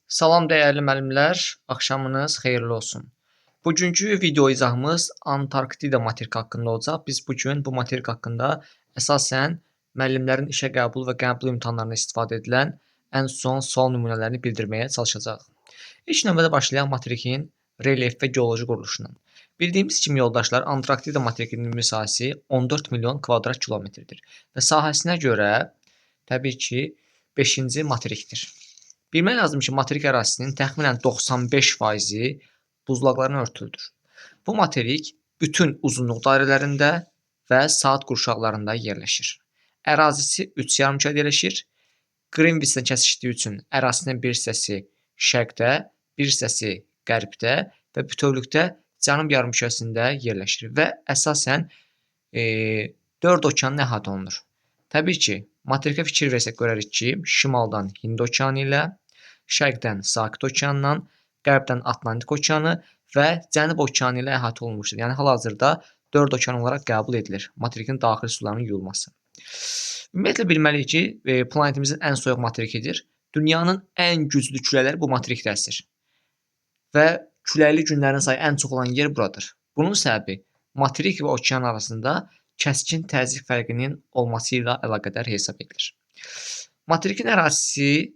Salam dəyərli müəllimlər, axşamınız xeyirli olsun. Bugünkü video izahımız Antarktida materiki haqqında olacaq. Biz bugün bu materik haqqında əsasən müəllimlərin işə qəbul və qəbul imtahanlarında istifadə edilən ən son sual nümunələrini bildirməyə çalışacağıq. İlk növbədə başlayaq materikin relyef və geoloji quruluşundan. Bildiyimiz kimi yoldaşlar, Antarktida materikinin ümumi sahəsi 14 milyon kvadrat kilometrdir və sahəsinə görə təbii ki 5-ci materikdir. Bilmək lazım ki, materik ərazisinin təxminən 95%-i buzlaqlarla örtülüdür. Bu materik bütün uzunluq dairələrində və saat qurşaqlarında yerləşir. Ərazisi 3 yarımkürədə yerləşir. Qrinviçlə kəsişdiyi üçün ərazisinin bir hissəsi şərqdə, bir hissəsi qərbdə və bütövlükdə cənub yarımkürəsində yerləşir və əsasən 4 okeanla əhatə olunur. Təbii ki, materikə fikir versək görərik ki, şimaldan Hind okeanı ilə, şərqdən Sakit okeanla, qərbdən Atlantik okeanı və Cənub okeanı ilə əhatə olunmuşdur. Yəni hal-hazırda 4 okean olaraq qəbul edilir materikin daxili sularının yuyulması. Ümumiyyətlə bilməliyik ki, planetimizin ən soyuq materikidir. Dünyanın ən güclü külələri bu materikdə əsir. Və küləkli günlərin sayı ən çox olan yer buradır. Bunun səbəbi materik və okean arasında kəskin təzyiq fərqinin olması ilə əlaqədar hesab edilir. Materikin ərazisi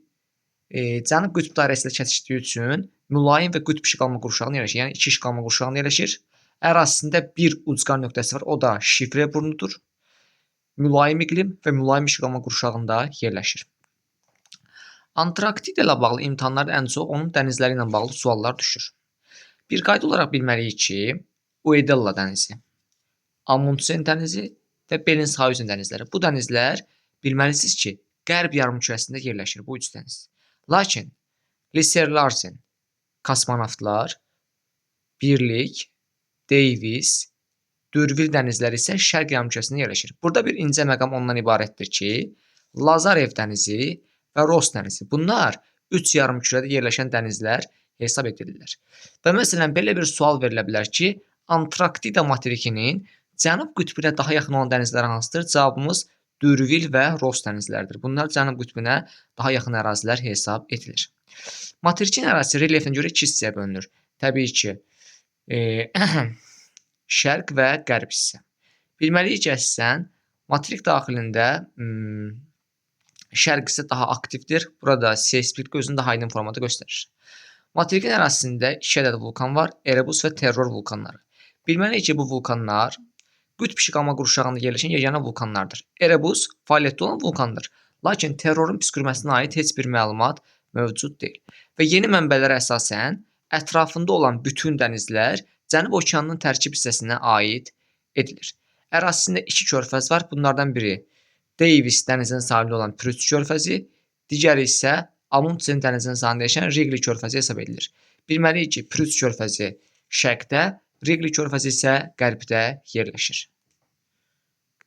Cənub qütb dairəsi ilə kəsişdiyi üçün mülayim və qütb işıqalma qurşağında yerləşir. Yəni iki işıqalma qurşağında yerləşir. Ərazisində bir ucqar nöqtəsi var. O da şifrə burnudur. Mülayim iqlim və mülayim işıqalma qurşağında yerləşir. Antarktida ilə bağlı imtahanlarda ən çox onun dənizləri ilə bağlı suallar düşür. Bir qayda olaraq bilməliyik ki, Uedella dənizi, Amundsen dənizi və Bellingshausen dənizləri. Bu dənizlər bilməlisiniz ki, qərb yarımkürəsində yerləşir bu üç dəniz. Lakin Lisser-Larsen, kosmonavtlar, Birlik, Davis, Dürvil dənizləri isə şərq yarımkürəsində yerləşir. Burada bir incə məqam ondan ibarətdir ki, Lazarev dənizi və Ross dənizi. Bunlar üç yarımkürədə yerləşən dənizlər hesab edilirlər. Və məsələn belə bir sual verilə bilər ki, Antarktida materikinin Cənub qütbünə daha yaxın olan dənizlər hansıdır? Cavabımız Dürvil və Ross dənizləridir. Bunlar Cənub qütbünə daha yaxın ərazilər hesab edilir. Materikin ərazisi relyefinə görə iki hissəyə bölünür. Təbii ki, şərq və qərb hissə. Bilməliyik ki, əsasən materik daxilində şərq hissə daha aktivdir. Burada seismik özünü daha aydın formada göstərir. Materikin ərazisində 2 ədəd vulkan var, Erebus və Terror vulkanları. Bilməliyik ki, bu vulkanlar qütb işıqalma qurşağında yerləşən yeganə vulkanlardır. Erebus fəaliyyətdə olan vulkandır. Lakin terrorun püskürməsinə aid heç bir məlumat mövcud deyil. Və yeni mənbələrə əsasən ətrafında olan bütün dənizlər Cənub okeanının tərkib hissəsinə aid edilir. Ərazisində 2 körfəz var. Bunlardan biri Davis dənizinin sahilində olan Pürüt körfəzi, digəri isə Amundsen dənizinin sahilində yerləşən Wrigley körfəzi hesab edilir. Bilməliyik ki, Pürüt körfəzi şərqdə, Wrigley körfəzi isə qərbdə yerləşir.